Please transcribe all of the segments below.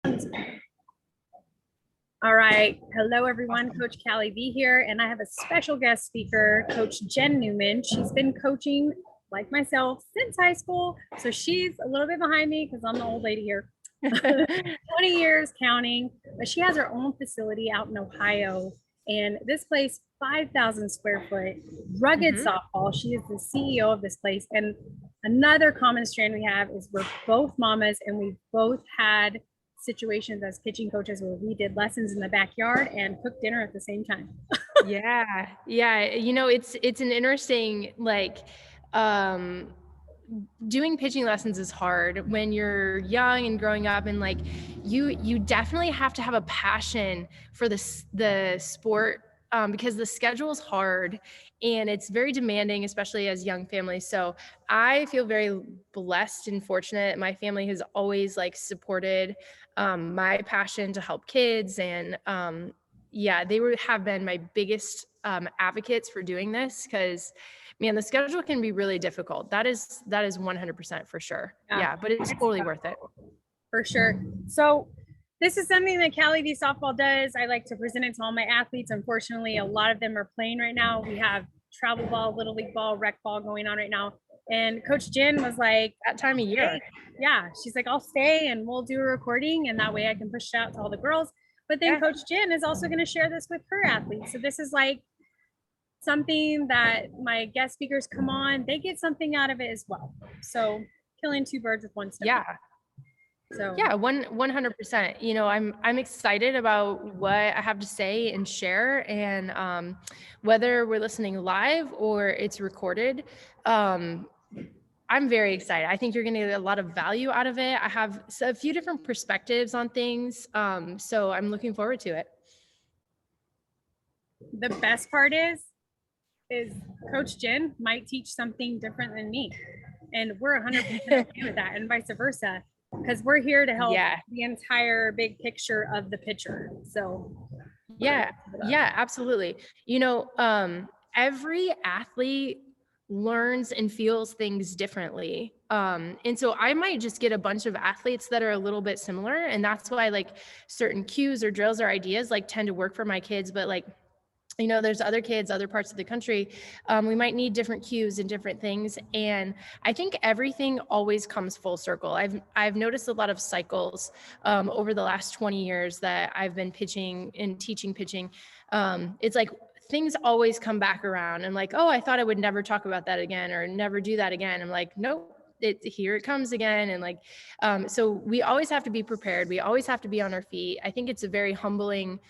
All right. Hello, everyone. Coach Kally V here, and I have a special guest speaker, Coach Jen Newman. She's been coaching, like myself, since high school. So she's a little bit behind me because I'm the old lady here. 20 years counting, but she has her own facility out in Ohio. And this place, 5,000 square foot, rugged softball. She is the CEO of this place. And another common strand we have is we're both mamas, and we both had situations as pitching coaches where we did lessons in the backyard and cooked dinner at the same time. Yeah. You know, it's an interesting, doing pitching lessons is hard when you're young and growing up, and you definitely have to have a passion for the sport, because the schedule is hard and it's very demanding, especially as young families. So I feel very blessed and fortunate. My family has always supported my passion to help kids, and they have been my biggest advocates for doing this, because man, the schedule can be really difficult. That is 100% for sure. Yeah, but it's totally worth it. For sure. So this is something that Kally V softball does. I like to present it to all my athletes. Unfortunately, a lot of them are playing right now. We have travel ball, little league ball, rec ball going on right now. And Coach Jen was like, that time of year. Hey. Yeah, she's like, I'll stay and we'll do a recording, and that way I can push it out to all the girls. But then Coach Jen is also going to share this with her athletes. So this is like something that my guest speakers come on, they get something out of it as well. So killing two birds with one stone. Yeah. So yeah, 100%. You know, I'm excited about what I have to say and share, and whether we're listening live or it's recorded, I'm very excited. I think you're going to get a lot of value out of it. I have a few different perspectives on things, so I'm looking forward to it. The best part is Coach Jen might teach something different than me, and we're 100% okay with that, and vice versa, because we're here to help the entire big picture of the pitcher. So yeah, absolutely. You know, every athlete learns and feels things differently. And so I might just get a bunch of athletes that are a little bit similar, and that's why certain cues or drills or ideas tend to work for my kids. But you know, there's other kids, other parts of the country, we might need different cues and different things. And I think everything always comes full circle. I've noticed a lot of cycles over the last 20 years that I've been pitching and teaching pitching. It's like things always come back around, and oh, I thought I would never talk about that again or never do that again. I'm like, nope. Here it comes again. And so we always have to be prepared. We always have to be on our feet. I think it's a very humbling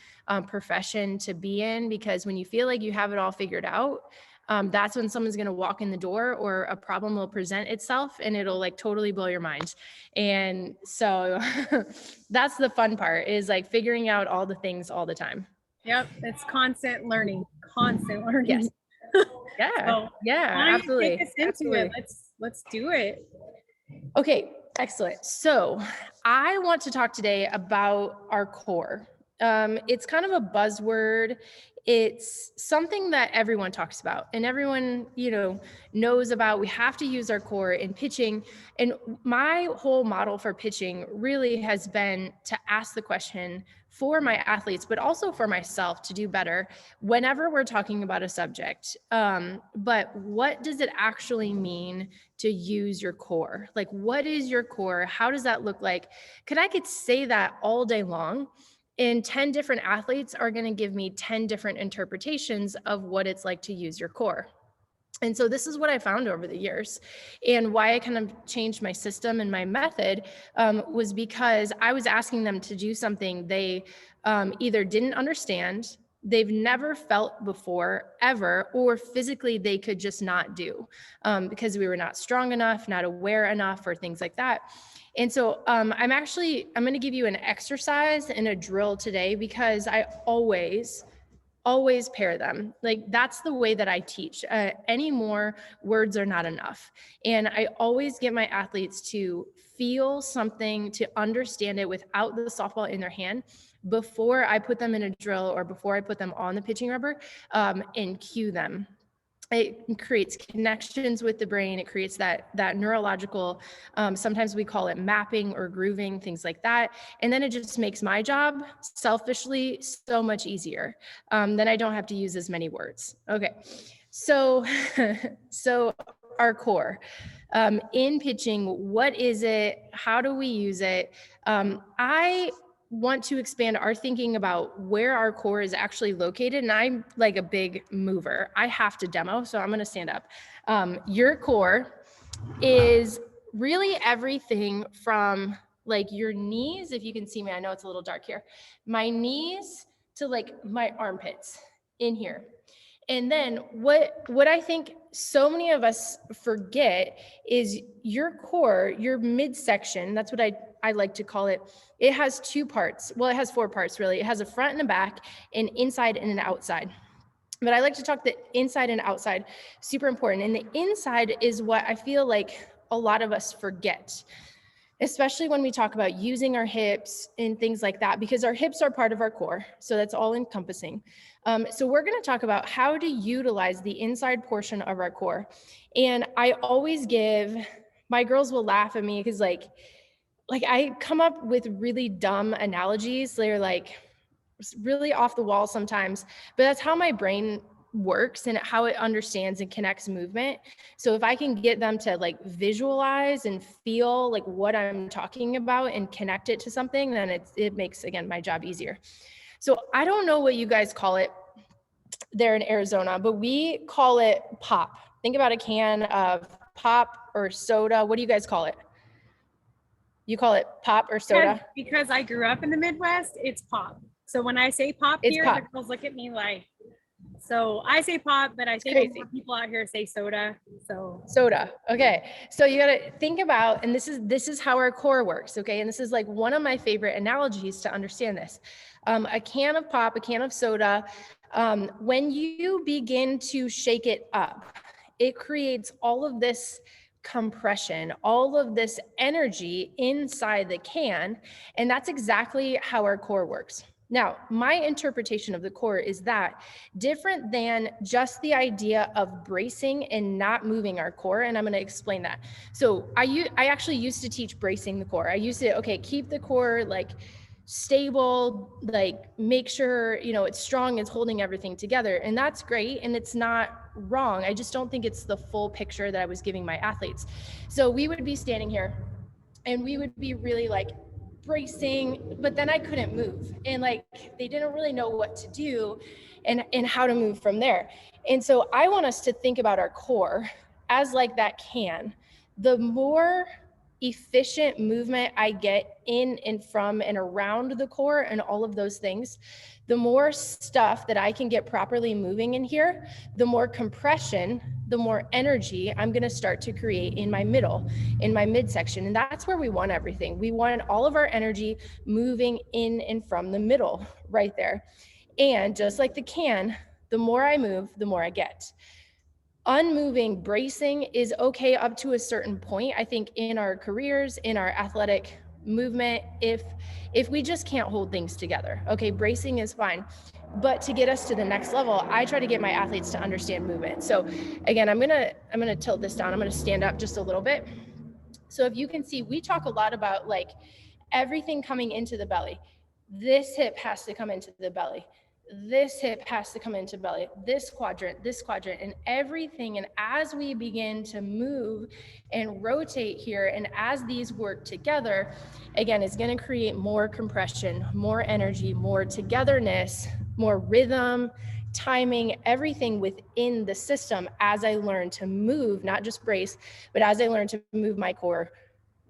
profession to be in, because when you feel like you have it all figured out, that's when someone's going to walk in the door or a problem will present itself, and it'll totally blow your mind. And so that's the fun part, is figuring out all the things all the time. Yep. It's constant learning. Yes. Yeah. Absolutely. Take us into it. Let's do it. Okay, excellent. So I want to talk today about our core. It's kind of a buzzword. It's something that everyone talks about and everyone, knows about. We have to use our core in pitching. And my whole model for pitching really has been to ask the question for my athletes, but also for myself, to do better whenever we're talking about a subject. But what does it actually mean to use your core? What is your core? How does that look like? I could say that all day long, and 10 different athletes are going to give me 10 different interpretations of what it's like to use your core. And so this is what I found over the years, and why I kind of changed my system and my method was because I was asking them to do something they either didn't understand, they've never felt before, ever, or physically they could just not do because we were not strong enough, not aware enough, or things like that. And so I'm going to give you an exercise and a drill today, because I always pair them. That's the way that I teach. Any more words are not enough. And I always get my athletes to feel something, to understand it without the softball in their hand, before I put them in a drill or before I put them on the pitching rubber, and cue them. It creates connections with the brain. It creates that neurological, sometimes we call it mapping or grooving, things like that. And then it just makes my job selfishly so much easier. Then I don't have to use as many words. Okay. So, so our core, in pitching, what is it? How do we use it? I want to expand our thinking about where our core is actually located. And I'm like a big mover. I have to demo, so I'm going to stand up. Your core is really everything from like your knees, if you can see me, I know it's a little dark here, my knees to like my armpits in here. And then what I think so many of us forget is your core, your midsection, that's what I like to call it. It has two parts. Well, it has four parts really. It has a front and a back, an inside and an outside. But I like to talk the inside and outside, super important. And the inside is what I feel like a lot of us forget, especially when we talk about using our hips and things like that, because our hips are part of our core. So that's all encompassing. So we're going to talk about how to utilize the inside portion of our core. And I always give, my girls will laugh at me because like I come up with really dumb analogies. They're like really off the wall sometimes, but that's how my brain works and how it understands and connects movement. So if I can get them to like visualize and feel like what I'm talking about and connect it to something, then it makes, again, my job easier. So I don't know what you guys call it there in Arizona, but we call it pop. Think about a can of pop or soda. What do you guys call it? You call it pop or soda? Because I grew up in the Midwest, it's pop. So when I say pop It's here, pop. the girls look at me like, so I say pop, but I think more people out here say soda. So soda. Okay. So you got to think about, and this is how our core works. Okay. And this is like one of my favorite analogies to understand this. A can of pop, a can of soda, when you begin to shake it up, it creates all of this compression, all of this energy inside the can. And that's exactly how our core works. Now, my interpretation of the core is that different than just the idea of bracing and not moving our core. And I'm going to explain that. So I actually used to teach bracing the core. I used to, okay, keep the core like stable, like make sure, it's strong, it's holding everything together. And that's great. And it's not wrong. I just don't think it's the full picture that I was giving my athletes. So we would be standing here and we would be really like bracing, but then I couldn't move. And like, they didn't really know what to do and how to move from there. And so I want us to think about our core as like that can. The more efficient movement I get in and from and around the core and all of those things, the more stuff that I can get properly moving in here, the more compression, the more energy I'm going to start to create in my middle, in my midsection. And that's where we want everything. We want all of our energy moving in and from the middle right there. And just like the can, the more I move, the more I get. Unmoving bracing is okay up to a certain point. I think in our careers, in our athletic movement, if we just can't hold things together, okay, bracing is fine. But to get us to the next level, I try to get my athletes to understand movement. So again, I'm gonna tilt this down. I'm gonna stand up just a little bit. So if you can see, we talk a lot about like everything coming into the belly. This hip has to come into the belly. This hip has to come into belly, this quadrant, and everything. And as we begin to move and rotate here, and as these work together, again, it's going to create more compression, more energy, more togetherness, more rhythm, timing, everything within the system as I learn to move, not just brace, but as I learn to move my core,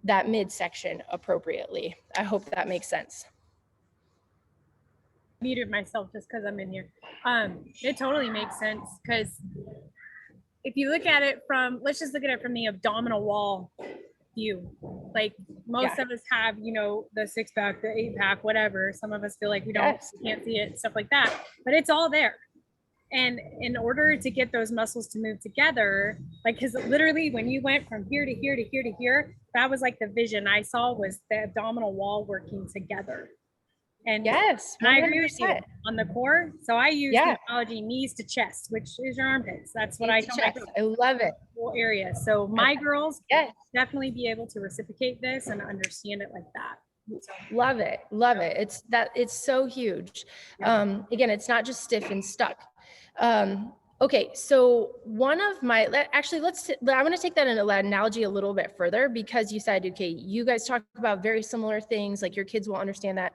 that midsection appropriately. I hope that makes sense. Muted myself just because I'm in here. It totally makes sense because if you look at it from, let's just look at it from the abdominal wall view. Like most of us have, the 6-pack, the 8-pack, whatever. Some of us feel like we can't see it, stuff like that, but it's all there. And in order to get those muscles to move together, like, because literally when you went from here to here to here to here, that was like the vision I saw was the abdominal wall working together. And Yes, and I agree with you 100%. on the core. So I use Yeah. the analogy knees to chest, which is your armpits. That's what I Knees to tell my chest. girls. I love it. Whole area. So my girls Yes. definitely be able to reciprocate this and understand it like that. So, Love it. Love it. It's so huge. Again, it's not just stiff and stuck. Okay. So one of my, actually, I'm going to take that analogy a little bit further because you said, okay, you guys talk about very similar things, like your kids will understand that.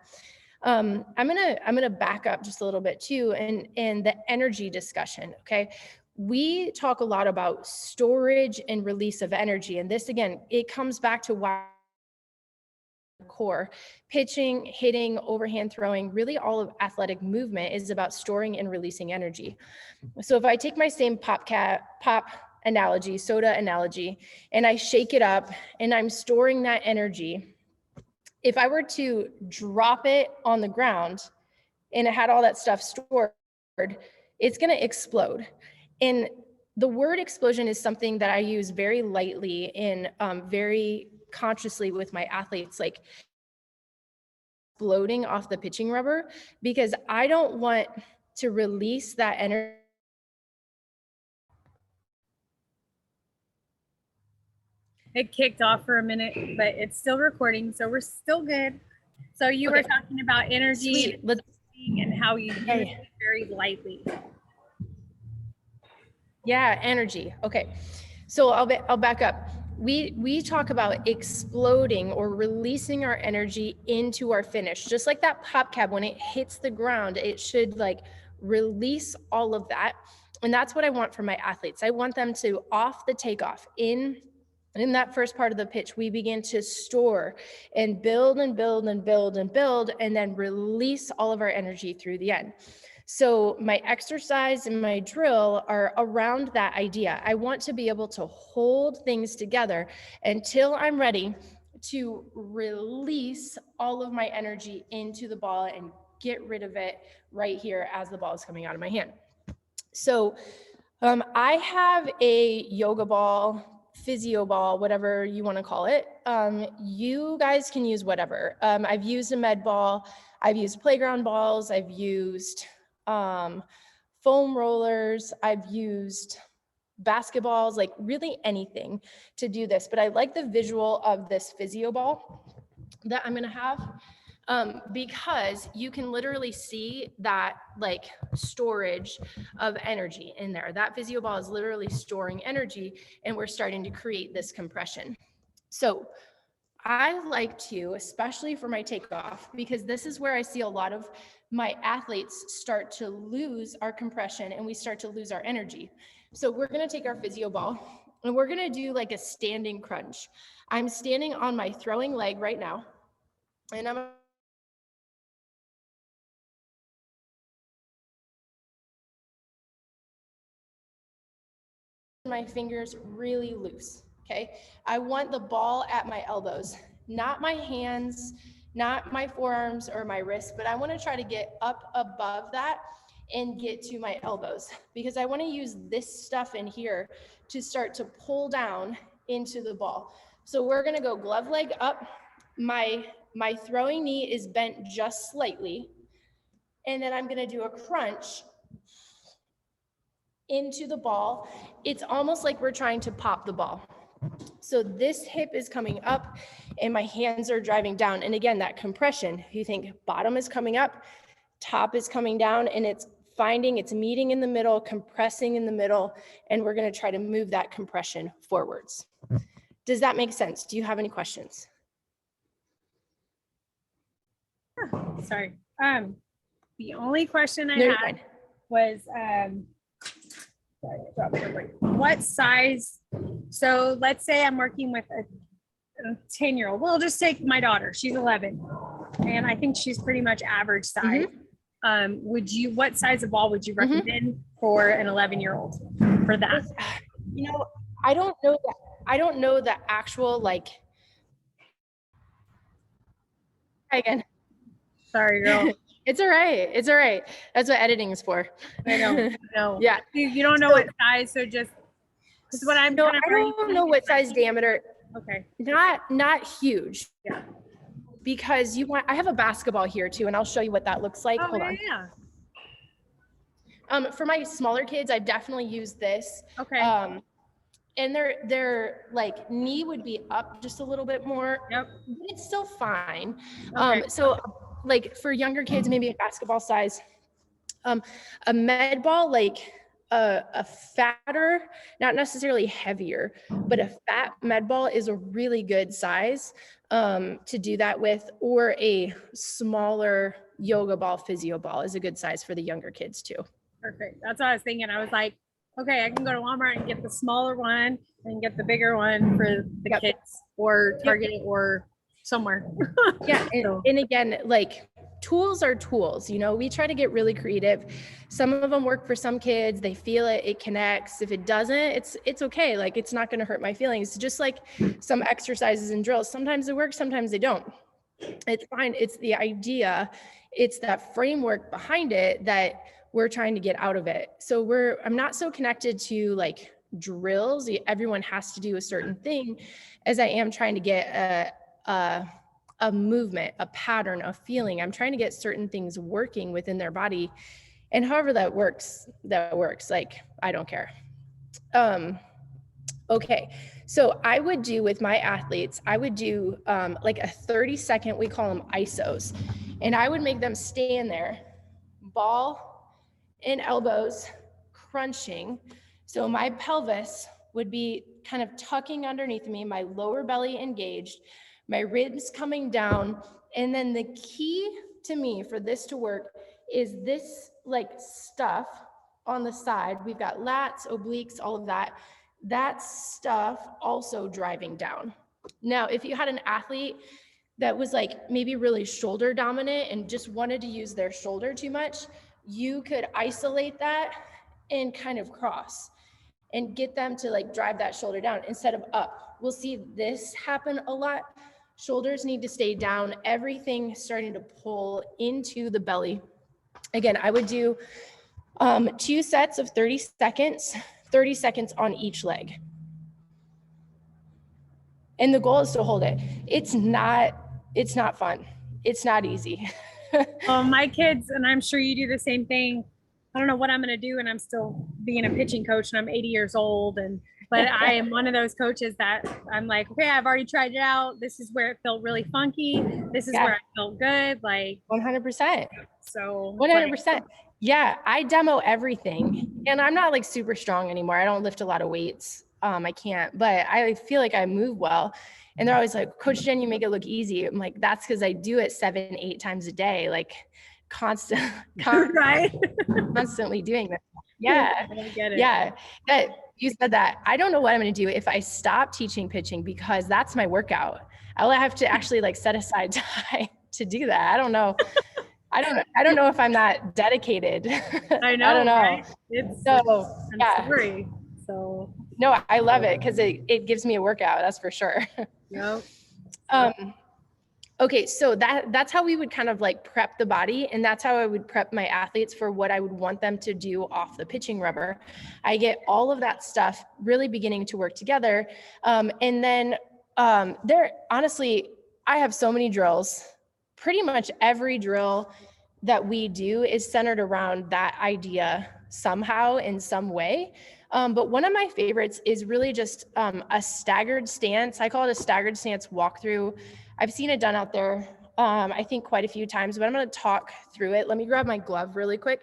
I'm gonna back up just a little bit too, and the energy discussion. Okay, we talk a lot about storage and release of energy, and this again, it comes back to why core pitching, hitting, overhand throwing, really all of athletic movement is about storing and releasing energy. So if I take my same pop analogy, soda analogy, and I shake it up and I'm storing that energy, if I were to drop it on the ground and it had all that stuff stored, it's going to explode. And the word explosion is something that I use very lightly and very consciously with my athletes, like exploding off the pitching rubber, because I don't want to release that energy. it kicked off for a minute, but it's still recording, so we're still good. So you were talking about energy and how you use it very lightly. Yeah, energy. Okay. So I'll back up. We talk about exploding or releasing our energy into our finish. Just like that pop cab, when it hits the ground, it should like release all of that. And that's what I want for my athletes. I want them to, off the takeoff, in that first part of the pitch, we begin to store and build and build and build and build, and then release all of our energy through the end. So my exercise and my drill are around that idea. I want to be able to hold things together until I'm ready to release all of my energy into the ball and get rid of it right here as the ball is coming out of my hand. So I have a yoga ball, physio ball, whatever you want to call it. You guys can use whatever. I've used a med ball. I've used playground balls. I've used foam rollers. I've used basketballs, like really anything to do this. But I like the visual of this physio ball that I'm going to have. Because you can literally see that like storage of energy in there. That physio ball is literally storing energy, and we're starting to create this compression. So I like to, especially for my takeoff, because this is where I see a lot of my athletes start to lose our compression and we start to lose our energy. So we're going to take our physio ball and we're going to do like a standing crunch. I'm standing on my throwing leg right now, and I'm my fingers really loose. Okay. I want the ball at my elbows, not my hands, not my forearms or my wrists, but I want to try to get up above that and get to my elbows, because I want to use this stuff in here to start to pull down into the ball. So we're going to go glove leg up. My throwing knee is bent just slightly. And then I'm going to do a crunch into the ball. It's almost like we're trying to pop the ball. So this hip is coming up and my hands are driving down. And again, that compression, you think bottom is coming up, top is coming down, and it's meeting in the middle, compressing in the middle, and we're going to try to move that compression forwards. Does that make sense? Do you have any questions? Sorry. The only question I had was, what size? So let's say I'm working with a 10-year-old. We'll just take my daughter. She's 11, and I think she's pretty much average size. What size of ball would you recommend for an 11-year-old for that? You know, I don't know that. I don't know the actual like. Again. Sorry, girl. It's all right. It's all right. That's what editing is for. I know. No. Yeah. You don't know what size, so just what I'm. No, I don't know what size diameter. Okay. Not huge. Yeah. because I have a basketball here too, and I'll show you what that looks like. Oh, Hold on. yeah. For my smaller kids, I've definitely used this. Okay. And their like knee would be up just a little bit more. Yep. But it's still fine. Okay. So like for younger kids, maybe a basketball size, a med ball, like a fatter, not necessarily heavier, but a fat med ball is a really good size to do that with, or a smaller yoga ball, physio ball is a good size for the younger kids too. Perfect. That's what I was thinking. I was like, okay, I can go to Walmart and get the smaller one and get the bigger one for the kids, or Target, or somewhere. Yeah. And again, like tools are tools, you know, we try to get really creative. Some of them work for some kids. They feel it, it connects. If it doesn't, it's okay. Like, it's not going to hurt my feelings. Just like some exercises and drills, sometimes they work, sometimes they don't. It's fine. It's the idea. It's that framework behind it that we're trying to get out of it. So I'm not so connected to like drills. Everyone has to do a certain thing, as I am trying to get a movement, a pattern, a feeling. I'm trying to get certain things working within their body. And however that works. Like, I don't care. Okay. So I would do with my athletes, I would do like a 30-second, we call them ISOs. And I would make them stand there, ball and elbows crunching. So my pelvis would be kind of tucking underneath me, my lower belly engaged, my ribs coming down. And then the key to me for this to work is this like stuff on the side. We've got lats, obliques, all of that. That stuff also driving down. Now, if you had an athlete that was like maybe really shoulder dominant and just wanted to use their shoulder too much, you could isolate that and kind of cross and get them to like drive that shoulder down instead of up. We'll see this happen a lot. Shoulders need to stay down, everything starting to pull into the belly. Again, I would do 2 sets of 30 seconds on each leg. And the goal is to hold it. It's not fun. It's not easy. Well, my kids, and I'm sure you do the same thing. I don't know what I'm going to do, and I'm still being a pitching coach, and I'm 80 years old. But I am one of those coaches that I'm like, okay, I've already tried it out. This is where it felt really funky. This is where I felt good. Like 100%. So 100%. Yeah, I demo everything, and I'm not like super strong anymore. I don't lift a lot of weights. I can't, but I feel like I move well. And they're always like, Coach Jen, you make it look easy. I'm like, that's because I do it 7-8 times a day, like constantly doing that. Yeah. I get it. Yeah. That you said that. I don't know what I'm going to do if I stop teaching pitching, because that's my workout. I'll have to actually like set aside time to do that. I don't know. I don't know if I'm that dedicated. I know. I don't know. Right? It's so yeah. Story. So no, I love it because it gives me a workout. That's for sure. Yep. Okay, so that's how we would kind of like prep the body, and that's how I would prep my athletes for what I would want them to do off the pitching rubber. I get all of that stuff really beginning to work together, and then honestly, I have so many drills. Pretty much every drill that we do is centered around that idea somehow in some way. But one of my favorites is really just a staggered stance. I call it a staggered stance walkthrough. I've seen it done out there, I think quite a few times, but I'm going to talk through it. Let me grab my glove really quick.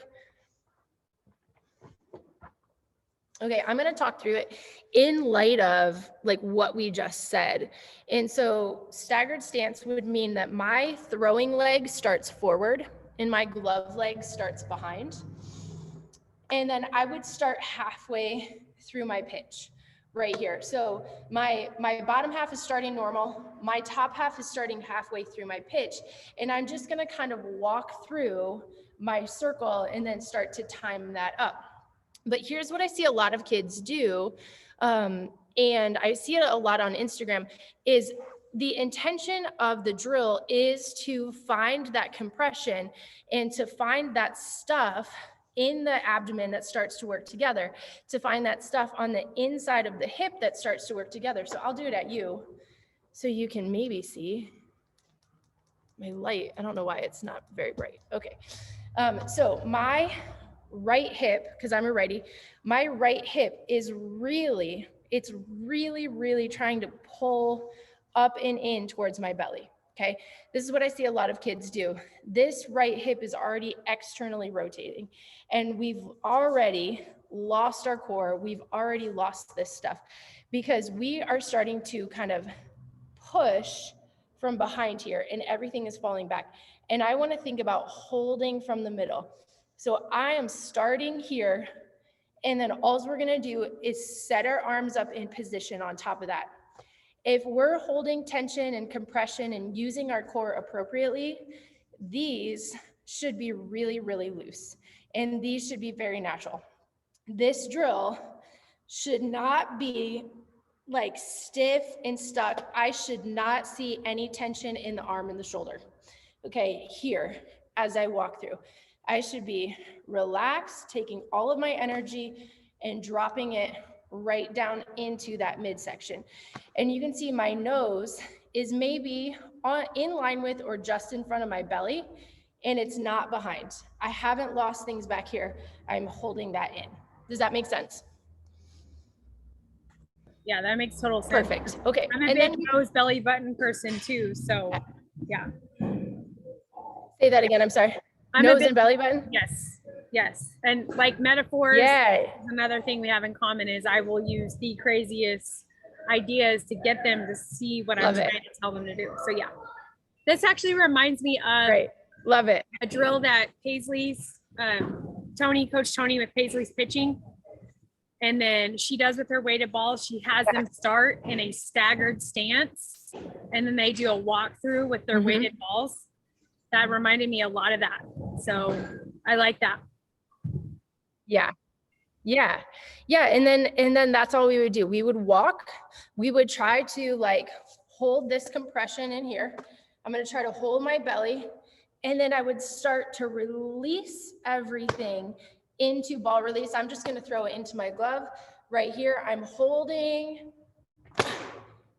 Okay, I'm going to talk through it in light of like what we just said. And so staggered stance would mean that my throwing leg starts forward and my glove leg starts behind. And then I would start halfway through my pitch right here. So my bottom half is starting normal. My top half is starting halfway through my pitch. And I'm just going to kind of walk through my circle and then start to time that up. But here's what I see a lot of kids do, and I see it a lot on Instagram, is the intention of the drill is to find that compression and to find that stuff in the abdomen that starts to work together, to find that stuff on the inside of the hip that starts to work together. So I'll do it at you so you can maybe see. my light, I don't know why it's not very bright. Okay. So my right hip, because I'm a righty, my right hip is really, it's really, really trying to pull up and in towards my belly. Okay. This is what I see a lot of kids do. This right hip is already externally rotating, and we've already lost our core. We've already lost this stuff because we are starting to kind of push from behind here and everything is falling back. And I want to think about holding from the middle. So I am starting here, and then all we're going to do is set our arms up in position on top of that. If we're holding tension and compression and using our core appropriately, these should be really, really loose, and these should be very natural. This drill should not be like stiff and stuck. I should not see any tension in the arm and the shoulder. Okay, here, as I walk through, I should be relaxed, taking all of my energy and dropping it right down into that midsection. And you can see my nose is maybe in line with or just in front of my belly, and it's not behind. I haven't lost things back here. I'm holding that in. Does that make sense? Yeah, that makes total sense. Perfect. Okay. I'm a big nose belly button person too. So yeah. Say that again. I'm sorry. Nose and belly button? Yes. Yes. And like metaphors, yeah. Another thing we have in common is I will use the craziest ideas to get them to see what I'm trying to tell them to do. So yeah. This actually reminds me of Love it. A drill that Paisley's Coach Tony with Paisley's pitching. And then she does with her weighted balls, she has them start in a staggered stance. And then they do a walkthrough with their weighted balls. That reminded me a lot of that. So I like that. Yeah. Yeah. Yeah. And then that's all we would do. We would walk. We would try to like hold this compression in here. I'm going to try to hold my belly. And then I would start to release everything into ball release. I'm just going to throw it into my glove right here. I'm holding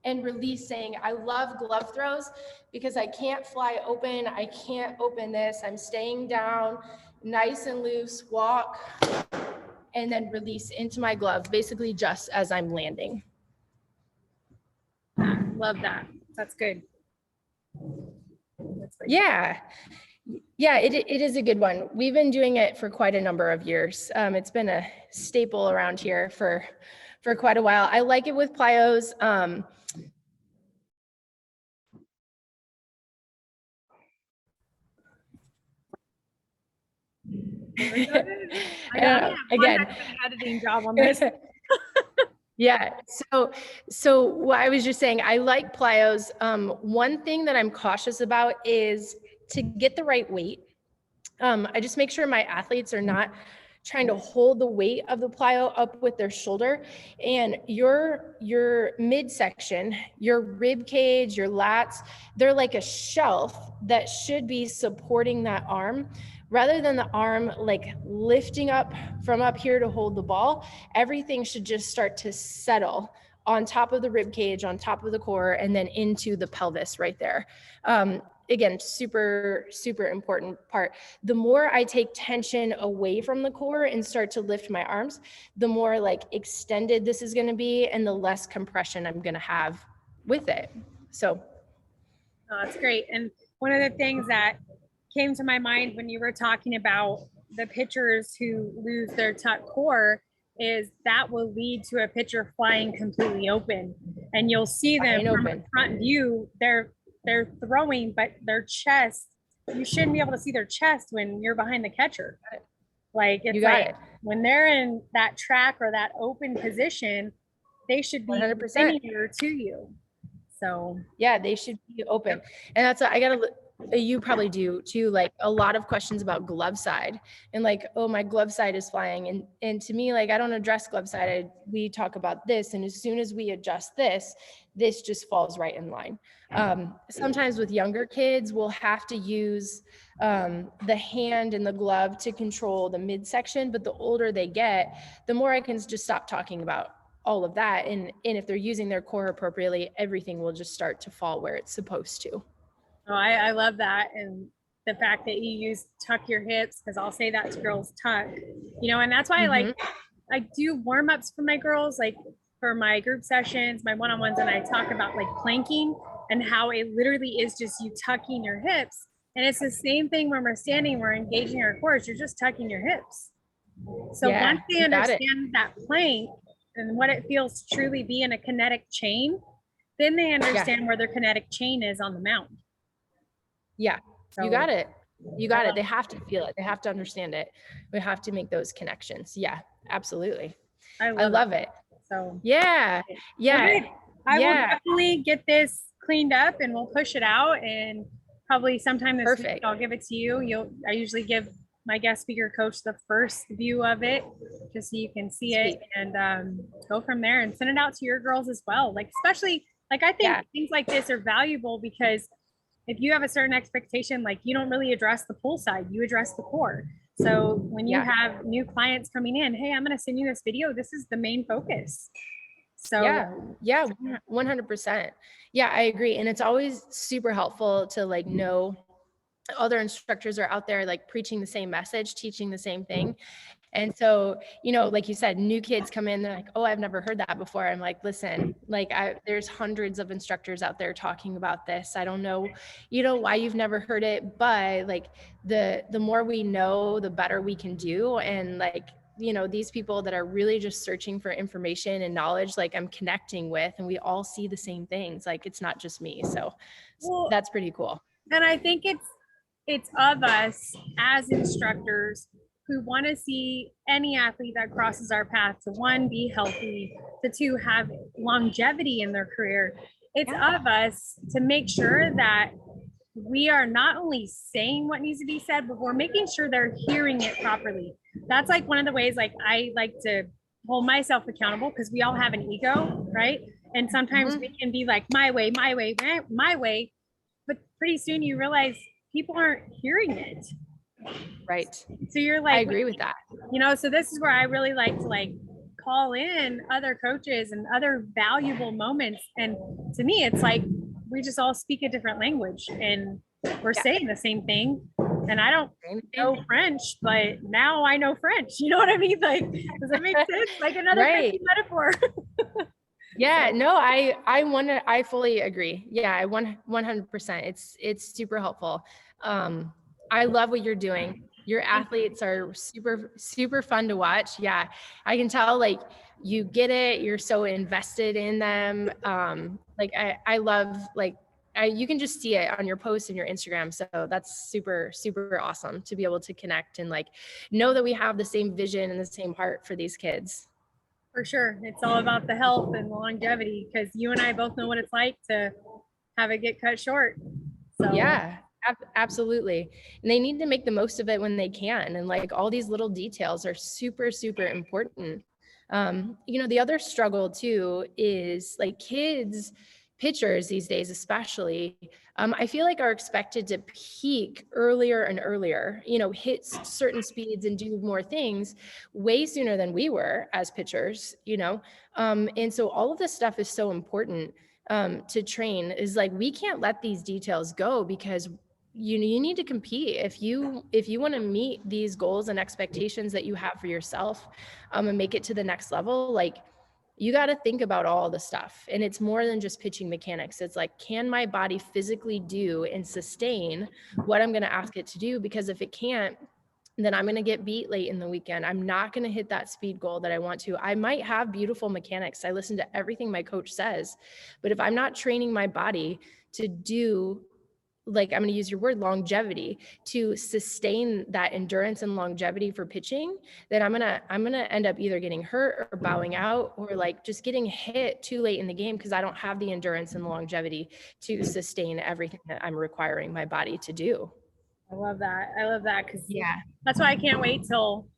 and releasing. I love glove throws because I can't fly open. I can't open this. I'm staying down, nice and loose, walk, and then release into my glove, basically just as I'm landing. Love that. That's good. Yeah. Yeah, it is a good one. We've been doing it for quite a number of years. It's been a staple around here for quite a while. I like it with plyos. Again, editing job on this. Yeah. So what I was just saying, I like plyos. One thing that I'm cautious about is to get the right weight. I just make sure my athletes are not trying to hold the weight of the plyo up with their shoulder, and your midsection, your rib cage, your lats, they're like a shelf that should be supporting that arm. Rather than the arm like lifting up from up here to hold the ball, everything should just start to settle on top of the rib cage, on top of the core, and then into the pelvis right there. Again, super, super important part. The more I take tension away from the core and start to lift my arms, the more like extended this is going to be and the less compression I'm going to have with it. So. Oh, that's great. And one of the things that came to my mind when you were talking about the pitchers who lose their tuck core is that will lead to a pitcher flying completely open, and you'll see them from a front view. They're throwing, but their chest, you shouldn't be able to see their chest when you're behind the catcher. Like it's like when they're in that track or that open position, they should be 100% linear to you. So yeah, they should be open. And that's what I gotta, you probably do too, like a lot of questions about glove side and like, oh, my glove side is flying. And to me, like, I don't address glove side. We talk about this. And as soon as we adjust this just falls right in line. Sometimes with younger kids, we'll have to use the hand and the glove to control the midsection, but the older they get, the more I can just stop talking about all of that. And if they're using their core appropriately, everything will just start to fall where it's supposed to. Oh, I love that. And the fact that you use tuck your hips, because I'll say that to girls, tuck, and that's why Mhm. I do warm-ups for my girls, like for my group sessions, my one-on-ones, and I talk about like planking and how it literally is just you tucking your hips. And it's the same thing when we're standing, we're engaging our core, you're just tucking your hips. So once Yeah, they you got it. understand that plank and what it feels to truly be in a kinetic chain, then they Yeah. understand where their kinetic chain is on the mountain. Yeah, you So got it. You I got it. love They have to feel it. They have to understand it. We have to make those connections. Yeah, absolutely. I I love it. love it. So Yeah. well, Yeah. good. I will Yeah. definitely get this cleaned up and we'll push it out. And probably sometime this week, Perfect. I'll give it to you. I usually give my guest speaker coach the first view of it just so you can see it Sweet. and go from there and send it out to your girls as well. Like, especially, like, I think Yeah. things like this are valuable because if you have a certain expectation, like, you don't really address the pull side, you address the core. So when you Yeah. have new clients coming in, hey, I'm going to send you this video. This is the main focus. So Yeah. Yeah. 100%. Yeah, I agree. And it's always super helpful to like know other instructors are out there like preaching the same message, teaching the same thing. And so, like you said, new kids come in, they're like, oh, I've never heard that before. I'm like, listen, like there's hundreds of instructors out there talking about this. I don't know, why you've never heard it, but like the more we know, the better we can do. And like, these people that are really just searching for information and knowledge, like I'm connecting with, and we all see the same things. Like it's not just me. So well, that's pretty cool. and I think it's of us as instructors who want to see any athlete that crosses our path to one, be healthy, to two, have longevity in their career. It's Yeah. of us to make sure that we are not only saying what needs to be said, but we're making sure they're hearing it properly. That's like one of the ways like I like to hold myself accountable because we all have an ego, right? And sometimes Mhm. we can be like my way, my way, my way, but pretty soon you realize people aren't hearing it. Right. So you're I like, agree with that. so this is where I really like to like call in other coaches and other valuable moments. And to me, it's like we just all speak a different language and we're Yeah. saying the same thing. And I don't Same know thing. French, but now I know French. You know what I mean? Like, does that make sense? Like another Right. crazy metaphor. Yeah, So, no, I fully agree. Yeah, I 100%. It's super helpful. I love what you're doing. Your athletes are super super fun to watch. Yeah, I can tell like you get it. You're so invested in them. Like I love like you can just see it on your posts and your Instagram. So that's super super awesome to be able to connect and like know that we have the same vision and the same heart for these kids. for sure. It's all about the health and the longevity because you and I both know what it's like to have it get cut short. So Yeah, absolutely. And they need to make the most of it when they can. And like all these little details are super, super important. The other struggle too is like kids, pitchers these days, especially, I feel like are expected to peak earlier and earlier, hit certain speeds and do more things way sooner than we were as pitchers. And so all of this stuff is so important to train is like we can't let these details go because you need to compete if you want to meet these goals and expectations that you have for yourself and make it to the next level. Like you got to think about all the stuff, and it's more than just pitching mechanics. It's like, can my body physically do and sustain what I'm going to ask it to do? Because if it can't, then I'm going to get beat late in the weekend. I'm not going to hit that speed goal that I want to. I might have beautiful mechanics. I listen to everything my coach says, but if I'm not training my body to do, like, I'm going to use your word, longevity, to sustain that endurance and longevity for pitching, then I'm going to end up either getting hurt or bowing out or like just getting hit too late in the game because I don't have the endurance and the longevity to sustain everything that I'm requiring my body to do. I love that. I love that because Yeah. that's why I can't wait till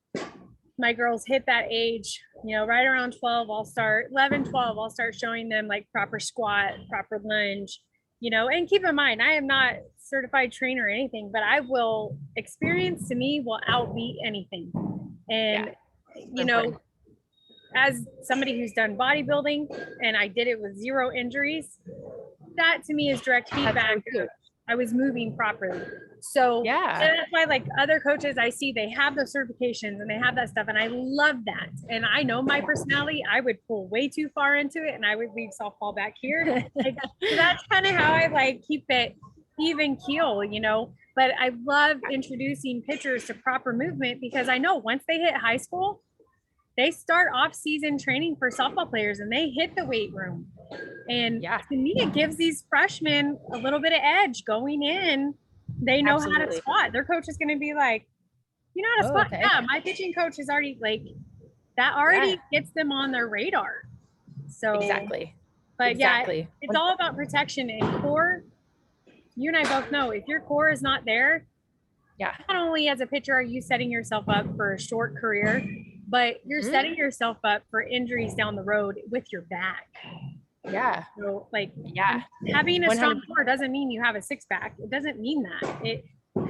my girls hit that age, right around 12, I'll start 11, 12, I'll start showing them like proper squat, proper lunge, and keep in mind, I am not certified trainer or anything, but I will experience to me will outbeat anything. Yeah. And, Important. as somebody who's done bodybuilding and I did it with zero injuries, that to me is direct That's so feedback. cute. I was moving properly. So Yeah. and that's why like other coaches I see, they have those certifications and they have that stuff. And I love that. And I know my personality, I would pull way too far into it and I would leave softball back here. Like, so that's kind of how I like keep it even keel, you know. But I love introducing pitchers to proper movement because I know once they hit high school, they start off season training for softball players and they hit the weight room. And Yeah. to me, it gives these freshmen a little bit of edge going in. They know how to Absolutely. squat. Their coach is going to be like, you know how to Oh, squat? okay. Yeah, my pitching coach is already like, that already gets them on their radar. So, Exactly. but Exactly. yeah, it's all about protection and core. You and I both know if your core is not there, Yeah. not only as a pitcher are you setting yourself up for a short career, but you're setting yourself up for injuries down the road with your back. Yeah. So like Yeah. having a 100%. strong core doesn't mean you have a six pack. It doesn't mean that. It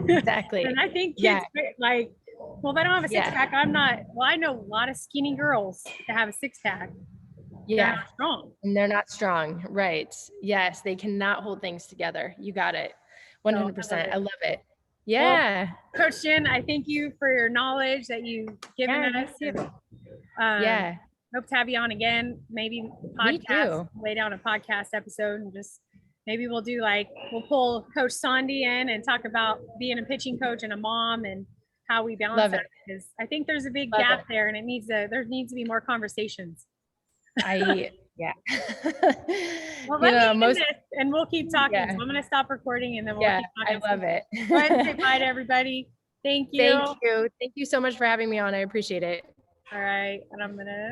Exactly. and I think kids like, well, if I don't have a six pack, I'm not. Well, I know a lot of skinny girls that have a six pack. Yeah. They're not strong. And they're not strong. Right. Yes. They cannot hold things together. You got it. 100%. I love it. Yeah. Well, Coach Jen, I thank you for your knowledge that you've given us. Yeah. Hope to have you on again. Maybe podcast, lay down a podcast episode and just maybe we'll do like, we'll pull Coach Sandy in and talk about being a pitching coach and a mom and how we balance that. Because I think there's a big gap there and there needs to be more conversations. Yeah. Well, let me end this and we'll keep talking. So I'm going to stop recording and then we'll keep talking. I love it. Go ahead and say bye to everybody. Thank you. Thank you. Thank you so much for having me on. I appreciate it. All right. And I'm going to